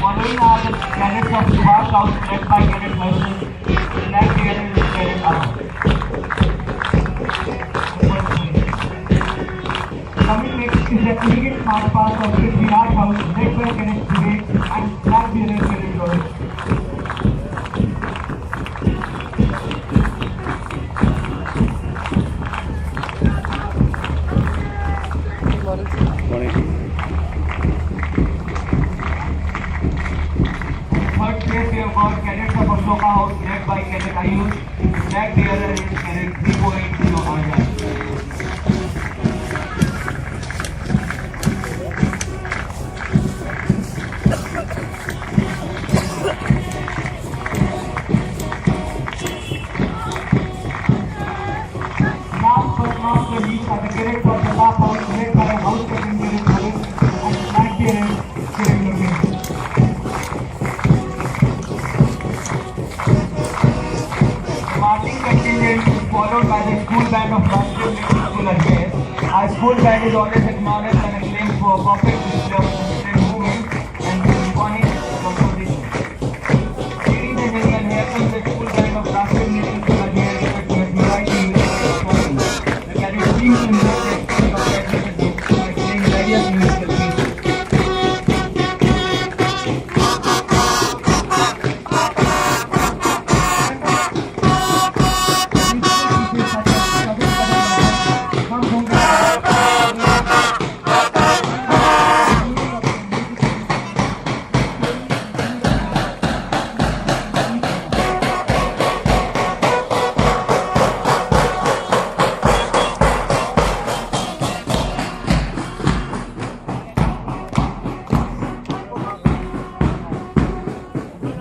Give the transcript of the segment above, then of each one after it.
Following are the cadets of Subhash House led by Cadet Merchant. Flag bearer is Cadet Arun. Coming next is the elegant march past of the Virat House led by Cadet Vivek and flag bearer Cadet Rohit. Third place we have got cadets of Ashoka House led by Cadet Ayush. Flag bearer is Cadet 3.0 Azad. Last but not the least are the cadets of the Lap House led by House Captain Cadet Bhagat and flag bearer Cadet Lokesh. Marching contingent is followed by the school band of Rashtriya Middle School Ajmer. Our school band is always acknowledged and acclaimed for a perfect display of disciplined movement and symphonic composition. Ladies and gentlemen, here comes the school band of Rashtriya Middle School Ajmer with variety music performance. The cadets team in the section of graduated groups by playing various musical pieces.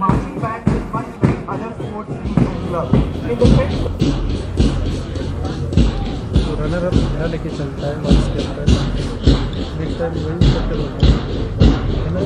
Marching band is much like other sports teams and clubs. In the sense तो runner up यहाँ लेके चलता है और इसके अंदर next time वही करते होते हैं है ना।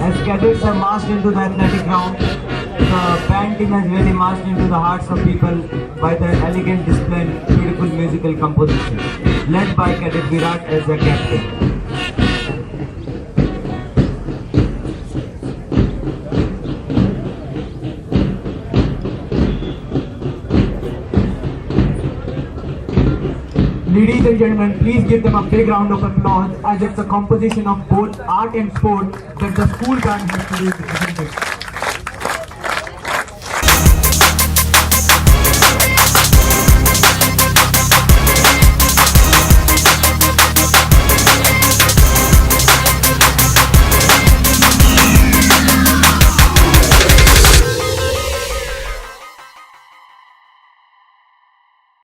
as cadets have marched into the athletic ground, the band team has really marched into the hearts of people by their elegant display and beautiful musical composition, led by Cadet Virat as the captain. Ladies and gentlemen, please give them a big round of applause as it's a composition of both art and sport that the school band has produced.